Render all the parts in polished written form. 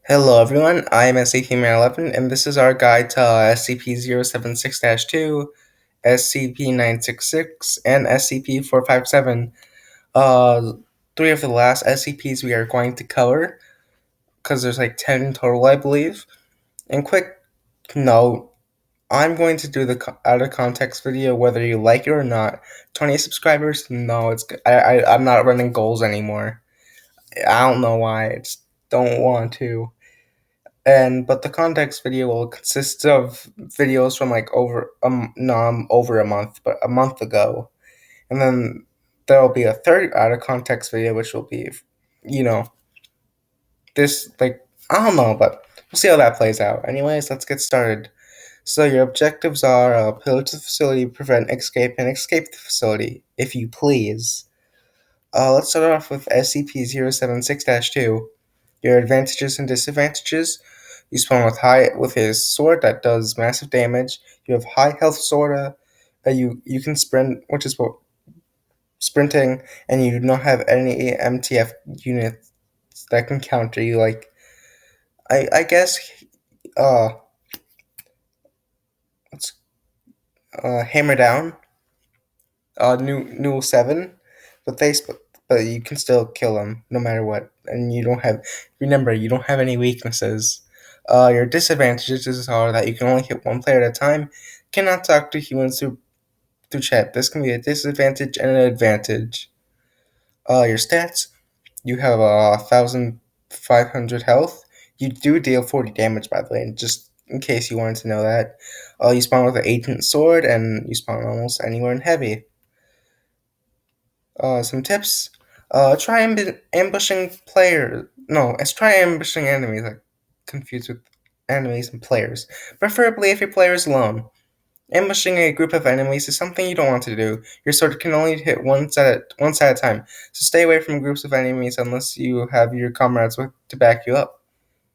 Hello everyone, I am SCP-Man11 and this is our guide to SCP-076-2, SCP-966, and SCP-457. Uh, three of the last SCPs we are going to cover, because there's like 10 in total I believe. And quick note, I'm going to do the out of context video whether you like it or not. 20 subscribers? No, I'm not running goals anymore. I don't know why, I just don't want to. But the context video will consist of videos from like over a month, but a month ago, and then there will be a third out of context video, which will be, you know, this like I don't know, but we'll see how that plays out. Anyways, let's get started. So your objectives are pillage the facility, prevent escape, and escape the facility, if you please. Let's start off with SCP-076-2. Your advantages and disadvantages. You spawn with his sword that does massive damage. You have high health sorta. You can sprint, which is what sprinting, and you do not have any MTF units that can counter you. Like I guess uh let's hammer down new 7, but but you can still kill them no matter what, and remember you don't have any weaknesses. Your disadvantages are that you can only hit one player at a time, cannot talk to humans through chat. This can be a disadvantage and an advantage. Your stats, you have 1,500 health. You do deal 40 damage, by the way, and just in case you wanted to know that. You spawn with an ancient sword, and you spawn almost anywhere in heavy. Some tips. Try ambushing players. No, let's try ambushing enemies. Like confused with enemies and players. Preferably if your player is alone. Ambushing a group of enemies is something you don't want to do. Your sword can only hit once at a time, so stay away from groups of enemies unless you have your comrades to back you up.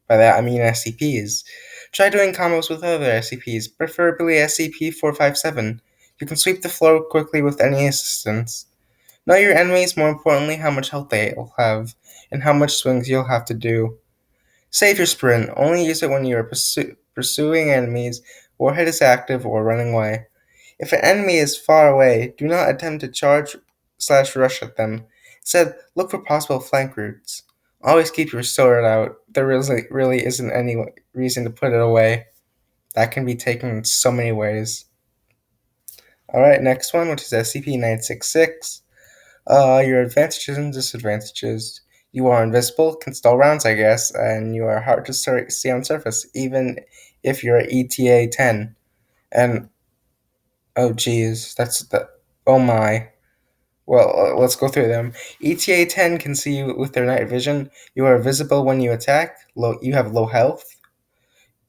By that I mean SCPs. Try doing combos with other SCPs, preferably SCP-457. You can sweep the floor quickly with any assistance. Know your enemies, more importantly, how much health they'll have, and how much swings you'll have to do. Save your sprint. Only use it when you are pursuing enemies, warhead is active, or running away. If an enemy is far away, do not attempt to charge/rush at them. Instead, look for possible flank routes. Always keep your sword out. There really isn't any reason to put it away. That can be taken in so many ways. Alright, next one, which is SCP-966. Your advantages and disadvantages. You are invisible, can stall rounds, I guess, and you are hard to see on surface, even if you're ETA 10. And oh, geez, that's the oh my. Well, let's go through them. ETA 10 can see you with their night vision. You are visible when you attack. You have low health.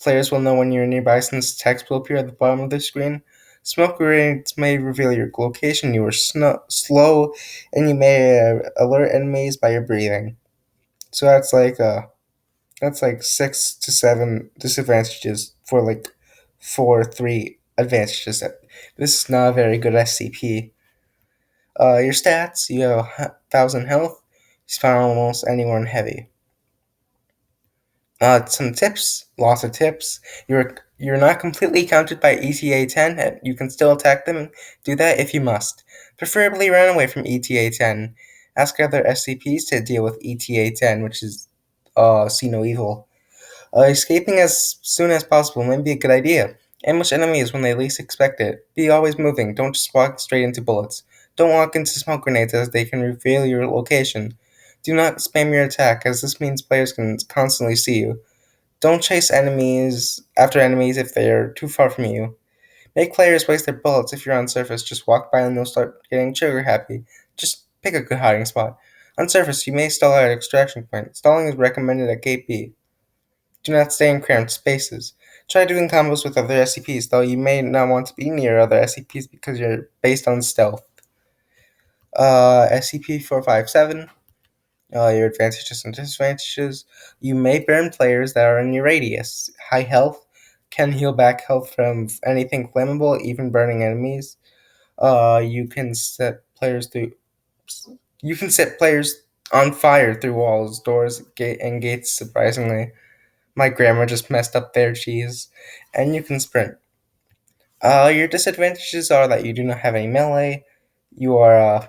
Players will know when you're nearby since text will appear at the bottom of the screen. Smoke grenades may reveal your location. You are slow, and you may alert enemies by your breathing. So that's like 6 to 7 disadvantages for like 4 3 advantages. This is not a very good SCP. Your stats: you have 1,000 health. You spawn almost anywhere in heavy. Some tips, lots of tips. You're not completely counted by ETA 10, and you can still attack them. Do that if you must. Preferably run away from ETA 10. Ask other SCPs to deal with ETA 10, which is see no evil. Escaping as soon as possible may be a good idea. Ambush enemies when they least expect it. Be always moving. Don't just walk straight into bullets. Don't walk into smoke grenades as they can reveal your location. Do not spam your attack, as this means players can constantly see you. Don't chase enemies after enemies if they are too far from you. Make players waste their bullets if you're on surface. Just walk by and they'll start getting trigger happy. Just pick a good hiding spot. On surface, you may stall at extraction point. Stalling is recommended at Gate B. Do not stay in cramped spaces. Try doing combos with other SCPs, though you may not want to be near other SCPs because you're based on stealth. SCP-457. Your advantages and disadvantages. You may burn players that are in your radius. High health can heal back health from anything flammable, even burning enemies. You can set players through. You can set players on fire through walls, doors, and gates. Surprisingly, My grammar just messed up there, cheese. And you can sprint. Your disadvantages are that you do not have any melee. You are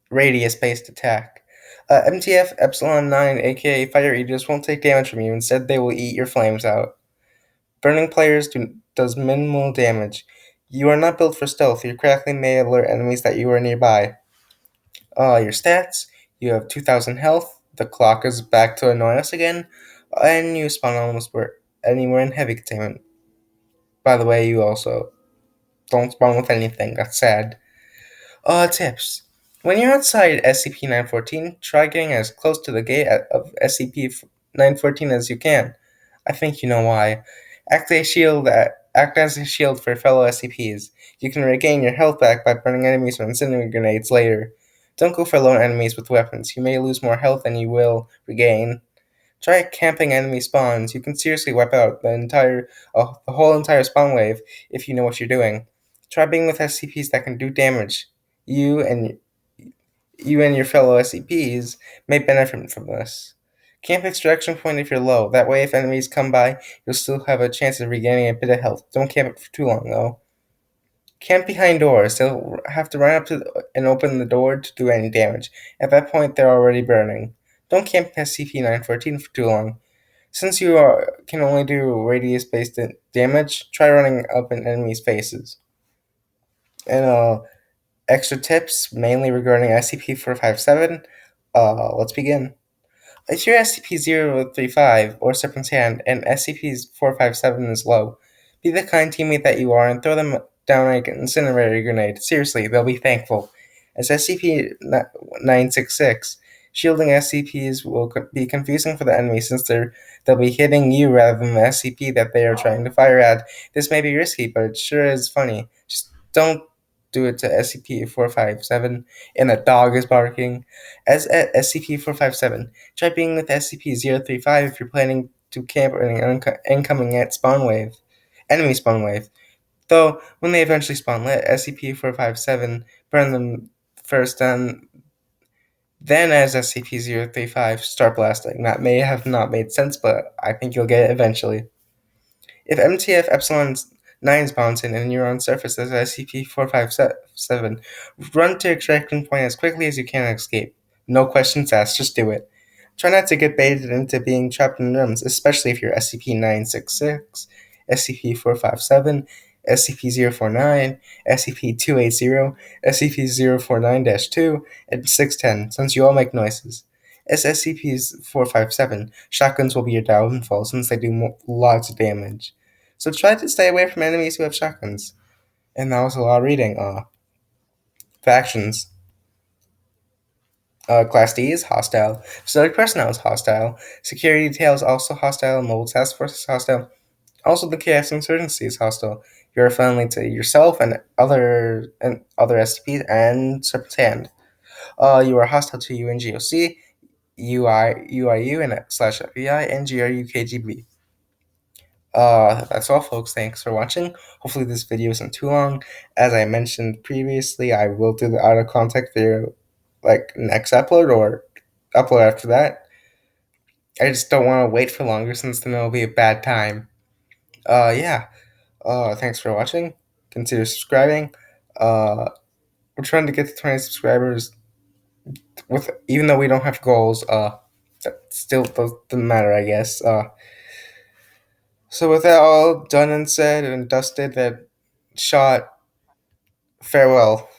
radius-based attack. MTF Epsilon 9, aka Fire Eaters, won't take damage from you. Instead, they will eat your flames out. Burning players does minimal damage. You are not built for stealth. Your crackling may alert enemies that you are nearby. Your stats: you have 2,000 health. The clock is back to annoy us again, and you spawn almost anywhere in heavy containment. By the way, you also don't spawn with anything. That's sad. Tips. When you're outside SCP-914, try getting as close to the gate of SCP-914 as you can. I think you know why. Act as a shield for fellow SCPs. You can regain your health back by burning enemies with incendiary grenades later. Don't go for lone enemies with weapons. You may lose more health than you will regain. Try camping enemy spawns. You can seriously wipe out the whole entire spawn wave if you know what you're doing. Try being with SCPs that can do damage. You and you and your fellow SCPs may benefit from this. Camp extraction point if you're low. That way, if enemies come by, you'll still have a chance of regaining a bit of health. Don't camp it for too long, though. Camp behind doors. They'll have to run up and open the door to do any damage. At that point, they're already burning. Don't camp SCP-914 for too long. Since can only do radius-based damage, try running up in enemies' faces. And extra tips, mainly regarding SCP-457. Let's begin. If your SCP-035 or Serpentine and SCP-457 is low, be the kind teammate that you are and throw them down an incinerator grenade. Seriously, they'll be thankful. As SCP-966, shielding SCPs will be confusing for the enemy since they'll be hitting you rather than the SCP that they are trying to fire at. This may be risky, but it sure is funny. Just don't do it to SCP-457 and the dog is barking. As at SCP-457, try being with SCP-035 if you're planning to camp an incoming enemy spawn wave. Though, when they eventually spawn, let SCP-457 burn them first, and then as SCP-035 start blasting. That may have not made sense, but I think you'll get it eventually. If MTF Epsilon 9 spawns in and you're on surface as SCP-457, run to extraction point as quickly as you can and escape. No questions asked, just do it. Try not to get baited into being trapped in rooms, especially if you're SCP-966, SCP-457, SCP-049, SCP-280, SCP-049-2, and 610, since you all make noises. As SCP-457, shotguns will be your downfall since they do lots of damage. So try to stay away from enemies who have shotguns. And that was a lot of reading. Factions. Class D is hostile. Facility personnel is hostile. Security detail is also hostile. Mobile task force is hostile. Also, the Chaos Insurgency is hostile. You are friendly to yourself and other SCPs and Serpentine. You are hostile to UNGOC, UIU, and /FBI, and GRUKGB. That's all, folks. Thanks for watching. Hopefully, this video isn't too long. As I mentioned previously, I will do the out of context video like next upload or upload after that. I just don't want to wait for longer since then it'll be a bad time. Yeah. Thanks for watching. Consider subscribing. We're trying to get to 20 subscribers. Even though we don't have goals, that still doesn't matter, I guess. So with that all done and said and dusted and shot, farewell.